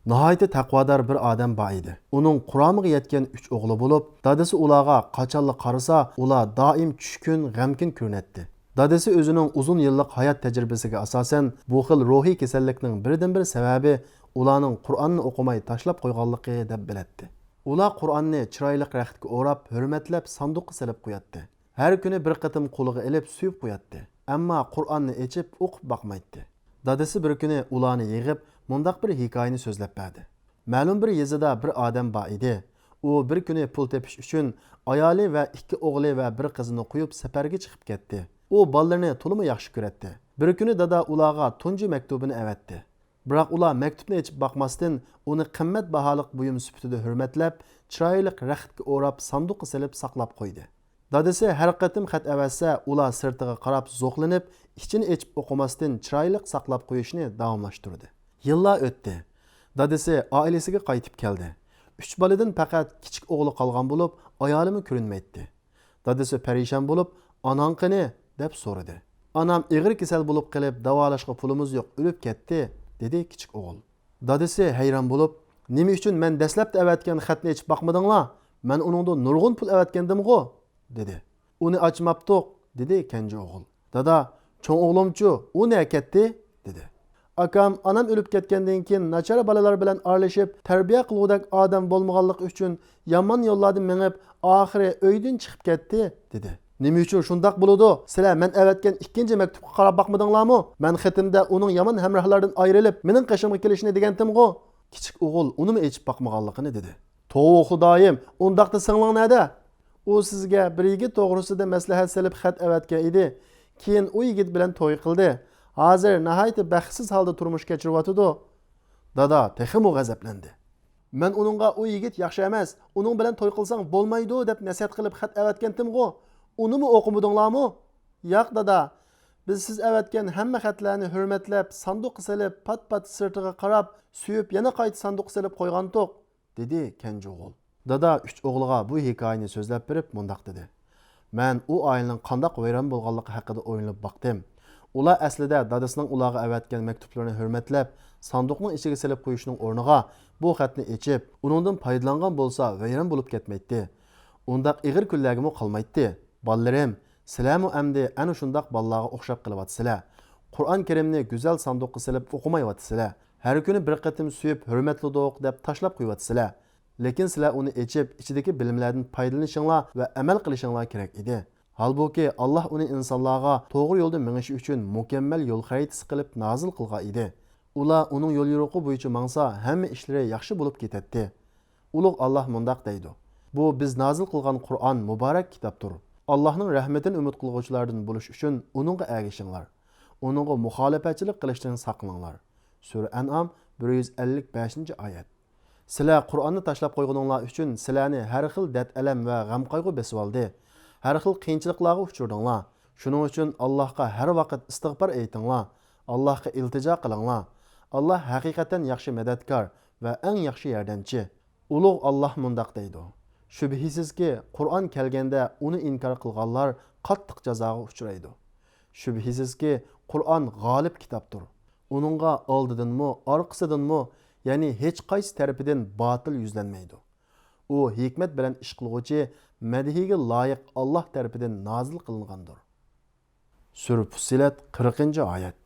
Nihoyatda taqvodor bir odam bor edi. Uning Qur'oniga yetgan 3 o'g'li bo'lib, dadasi ularga qachonli qarasa, ular doim tushkun, g'amkin ko'rinadi. Dadasi o'zining uzun yillik hayot tajribasiga asosan bu xil ruhiy kasallikning birdan-bir sababi ularning Qur'onni o'qimay tashlab qo'yganligi deb biladi. Ular Qur'onni chiroyli raxtga o'rab, hurmatlab sanduqqa solib qo'yadi. Har kuni bir qatim qo'liga ilib suyib qo'yadi. Ammo Qur'onni ochib o'qib boqmaydi. Dadasi bir kuni ularni yig'ib, mundaq bir hikoyani so'zlab berdi. Ma'lum bir yezida bir odam bor edi. U bir kuni pul tepish uchun ayoli va 2 o'g'li va bir qizini qo'yib safarga chiqib ketdi. U bolalarni to'liq yaxshi ko'radi. Bir kuni dada ularga tunji maktubini avatdi. Biroq ular maktubni ochib boqmasdan uni qimmat baholiq buyum sifatida hurmatlab, chiroyli raxtga o'rab sanduqqa solib saqlab qo'ydi. Dadasi har qatim xat avatsa, ular sirtiga qarab zo'qlanib, ichini ochib o'qimasdan chiroyli saqlab qo'yishni davomlashtirdi. Yillar o'tdi. Dadasi oilasiga qaytib keldi. 3 boladan faqat kichik o'g'li qolgan bo'lib, ayolimi ko'rinmaydi. Dadasi parishon bo'lib, "Onang qani?" deb so'radi. "Onam og'ir kasal bo'lib qolib, davolashga pulimiz yo'q, o'lib ketdi", dedi kichik o'g'il. Dadasi hayron bo'lib, "Nima uchun men dastlabda avatgan xatni ochib boqmadinglar? Men uningda nurg'un pul avatgandim-ku", dedi. "Uni ochmabdiq", dedi kenja o'g'il. "Dada, cho'ng o'g'limchu, u ne ketdi?" dedi. "Akam onam o'lib ketgandan keyin nachar bolalar bilan aralashib, tarbiya qiluvdak odam bo'lmaganligi uchun yomon yo'llarda mengib, oxiri uydan chiqib ketdi", dedi. "Nima uchun shundoq bo'ladi? Sizlar men avatgan ikkinchi maktubga qarab boqmadinglarmi? Men xatimda uning yomon hamrohlardan ayrilib, mening qashimga kelishini degandim-ku". Kichik o'g'il unimi echib boqmaganligini dedi. "To'g'ri xudoyim, undaqda singling nada? U sizga bir yigit to'g'risida maslahat solib xat avatgan edi. Keyin u yigit bilan to'y qildi. Hozir nihoyat baxtsiz holda turmush kechiryotidi". Dada texmo g'azablandi. "Men uningga u yigit yaxshi emas, uning bilan to'y qilsang bo'lmaydi deb nasihat qilib xat avatgandim-ku. Unimi o'qimadinglarmi?" "Yo'q dada, biz siz avatgan hamma xatlarni hurmatlab, sanduqqa solib, pat-pat sirtiga qarab, suyib, yana qayta sanduqqa solib qo'ygandik", dedi kenja o'g'il. Dada 3 o'g'liga bu hikoyani so'zlab berib mundaq dedi. "Men u oilaning qandoq vayron bo'lganligi haqida o'ylab boqdim. Ular aslida dadasining ularga avatgan maktublarini hurmatlab, sanduqning ichiga solib qo'yishning o'rniga bu xatni ochib, uningdan foydalangan bo'lsa, vayron bo'lib ketmaydi. Undaq ig'ir kunlarga qolmaydi. Bolalarim, sizlarmi endi ana shundoq bolalarga o'xshab qilyapsizlar. Qur'on Karimni go'zal sanduqqa solib o'qimayapsizlar. Har kuni bir qatim suyib, hurmatlidoq deb tashlab qo'yapsizlar. Lekin sizlar uni ochib, ichidagi bilimlardan foydalanishinglar va amal qilishinglar kerak edi. Halbuki Alloh uni insonlarga to'g'ri yo'lda minish uchun mukammal yo'l xaritasi qilib nozil qilgan edi. Ular uning yo'l yo'riqi bo'yicha mangsa, hamma ishlari yaxshi bo'lib ketadi. Ulug' Alloh mundaq deydi: "Bu biz nozil qilgan Qur'on muborak kitobdir. Allohning rahmatini umid qilguvchilardan bo'lish uchun uningga ergashinglar. Uningga muxolifatchilik qilishdan saqlaninglar." Sura An'am 155-oyat. Sizlar Qur'onni tashlab qo'yganinglar uchun sizlarni har xil dard alam va g'am qayg'u besib oldi. Har xil qiyinchiliklarga uchradinglar. Shuning uchun Allohga har vaqt istig'for aytinglar. Allohga iltijo qilinglar. Alloh haqiqatan yaxshi madadkor va eng yaxshi yordamchi. Ulug' Alloh mundaq deydi: "Shubhisizki, Qur'on kelganda uni inkor qilganlar qattiq jazoga uchraydi. Shubhisizki, Qur'on g'olib kitobdir. Uningga oldidanmi, orqasidanmi, ya'ni hech qaysi tarafidan botil yuzlanmaydi. U hikmat bilan ish qilguvchi, madhiga loyiq Alloh tarafidan nozil qilingandir." Sura Fussilat 40-oyat.